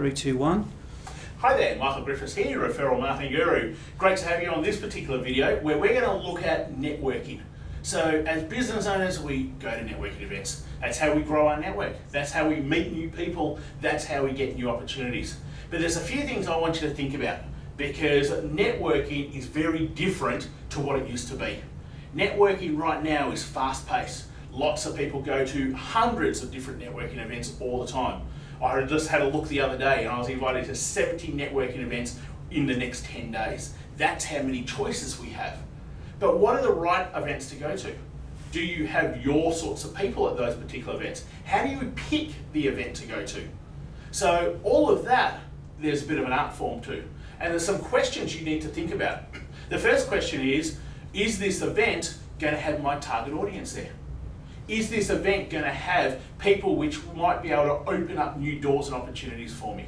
3, 2, 1. Hi there, Michael Griffiths here, Referral Marketing Guru. Great to have you on this particular video where we're going to look at networking. So as business owners, we go to networking events. That's how we grow our network. That's how we meet new people. That's how we get new opportunities. But there's a few things I want you to think about because networking is very different to what it used to be. Networking right now is fast paced. Lots of people go to hundreds of different networking events all the time. I just had a look the other day and I was invited to 70 networking events in the next 10 days. That's how many choices we have. But what are the right events to go to? Do you have your sorts of people at those particular events? How do you pick the event to go to? So all of that, there's a bit of an art form to. And there's some questions you need to think about. The first question is this event going to have my target audience there? Is this event going to have people which might be able to open up new doors and opportunities for me?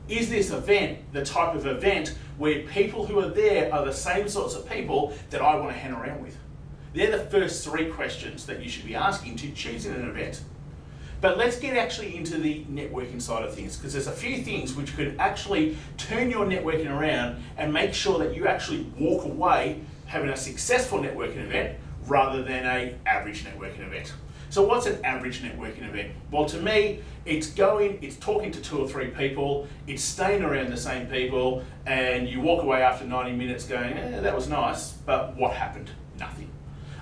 Is this event the type of event where people who are there are the same sorts of people that I want to hang around with? They're the first three questions that you should be asking to choosing an event. But let's get actually into the networking side of things, because there's a few things which could actually turn your networking around and make sure that you actually walk away having a successful networking event rather than an average networking event. So what's an average networking event? Well, to me, it's talking to 2 or 3 people, it's staying around the same people, and you walk away after 90 minutes going, that was nice, but what happened? Nothing.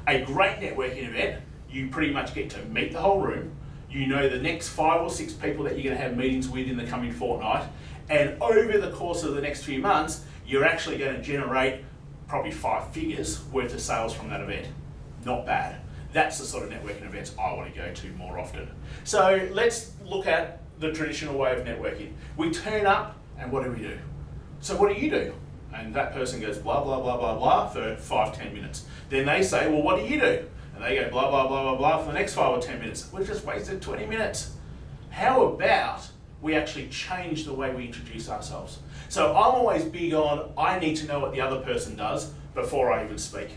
A great networking event, you pretty much get to meet the whole room, you know the next 5 or 6 people that you're going to have meetings with in the coming fortnight, and over the course of the next few months, you're actually going to generate probably 5 figures worth of sales from that event. Not bad. That's the sort of networking events I want to go to more often. So let's look at the traditional way of networking. We turn up and what do? So what do? And that person goes blah, blah, blah, blah, blah for 5-10 minutes. Then they say, well, what do? And they go blah, blah, blah, blah, blah for the next 5 or 10 minutes. We've just wasted 20 minutes. How about we actually change the way we introduce ourselves? So I'm always big on, I need to know what the other person does before I even speak.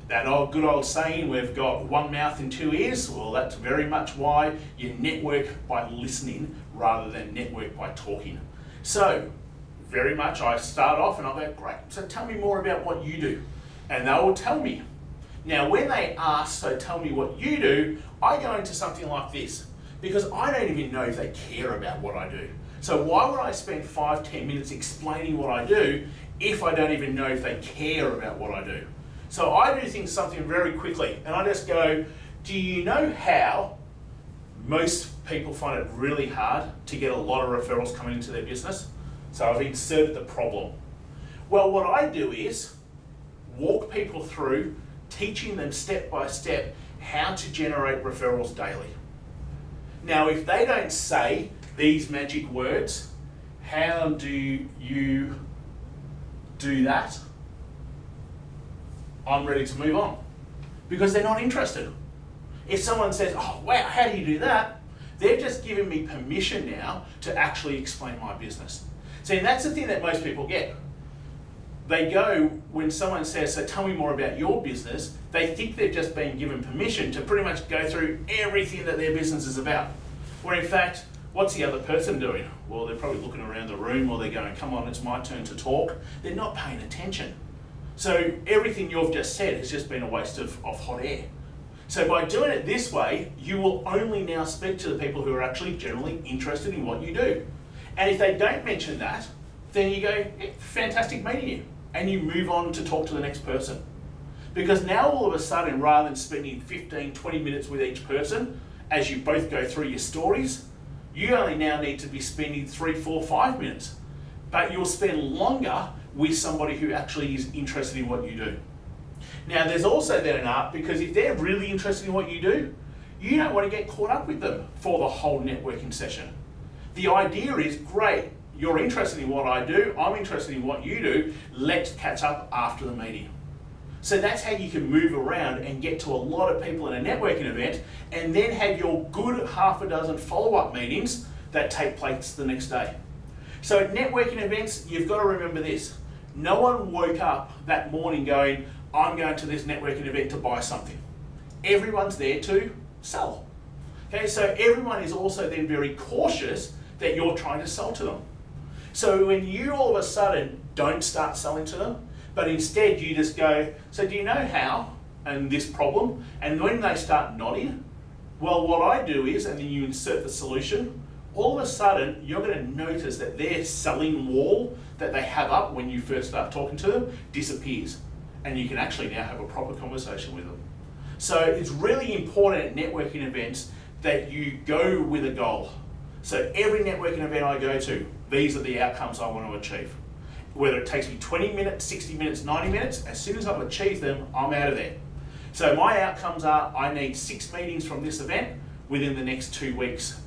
That good old saying, we've got one mouth and 2 ears, well, that's very much why you network by listening rather than network by talking. So, very much I start off and I'll go, great, so tell me more about what you do. And they will tell me. Now, when they ask, so tell me what you do, I go into something like this, because I don't even know if they care about what I do. So why would I spend 5-10 minutes explaining what I do if I don't even know if they care about what I do? So I do something very quickly, and I just go, do you know how most people find it really hard to get a lot of referrals coming into their business? So I've inserted the problem. Well, what I do is walk people through teaching them step by step how to generate referrals daily. Now, if they don't say these magic words, how do you do that? I'm ready to move on because they're not interested. If someone says, oh wow, how do you do that? They've just given me permission now to actually explain my business. See, and that's the thing that most people get. They go, when someone says, so tell me more about your business, they think they've just been given permission to pretty much go through everything that their business is about. Where in fact, what's the other person doing? Well, they're probably looking around the room or they're going, come on, it's my turn to talk. They're not paying attention. So everything you've just said has just been a waste of hot air. So by doing it this way, you will only now speak to the people who are actually generally interested in what you do. And if they don't mention that, then you go, fantastic meeting you. And you move on to talk to the next person. Because now all of a sudden, rather than spending 15-20 minutes with each person, as you both go through your stories, you only now need to be spending 3, 4, 5 minutes. But you'll spend longer with somebody who actually is interested in what you do. Now there's also then an art, because if they're really interested in what you do, you don't want to get caught up with them for the whole networking session. The idea is, great, you're interested in what I do, I'm interested in what you do, let's catch up after the meeting. So that's how you can move around and get to a lot of people in a networking event and then have your good half a dozen follow-up meetings that take place the next day. So at networking events, you've got to remember this. No one woke up that morning going, I'm going to this networking event to buy something. Everyone's there to sell. Okay, so everyone is also then very cautious that you're trying to sell to them. So when you all of a sudden don't start selling to them, but instead you just go, so do you know how, and this problem, and when they start nodding, well, what I do is, and then you insert the solution, all of a sudden you're going to notice that their selling wall that they have up when you first start talking to them disappears, and you can actually now have a proper conversation with them. So it's really important at networking events that you go with a goal. So every networking event I go to, these are the outcomes I want to achieve. Whether it takes me 20 minutes, 60 minutes, 90 minutes, as soon as I've achieved them, I'm out of there. So my outcomes are, I need 6 meetings from this event within the next 2 weeks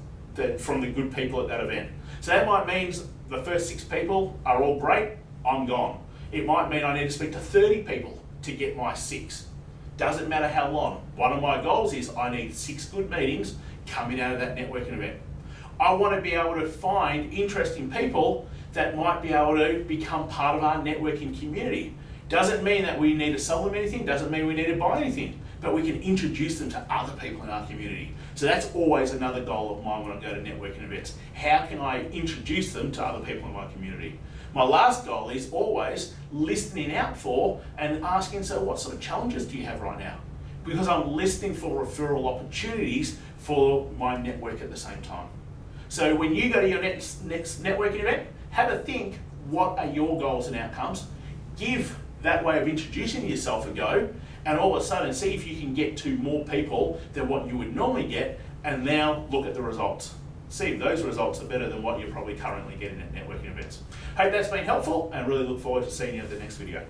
from the good people at that event. So that might mean the first 6 people are all great, I'm gone. It might mean I need to speak to 30 people to get my 6. Doesn't matter how long. One of my goals is I need 6 good meetings coming out of that networking event. I want to be able to find interesting people that might be able to become part of our networking community. Doesn't mean that we need to sell them anything, doesn't mean we need to buy anything, but we can introduce them to other people in our community. So that's always another goal of mine when I go to networking events. How can I introduce them to other people in my community? My last goal is always listening out for and asking, so what sort of challenges do you have right now? Because I'm listening for referral opportunities for my network at the same time. So when you go to your next networking event, have a think, what are your goals and outcomes? Give that way of introducing yourself a go, and all of a sudden see if you can get to more people than what you would normally get, and now look at the results. See if those results are better than what you're probably currently getting at networking events. Hope that's been helpful, and really look forward to seeing you at the next video.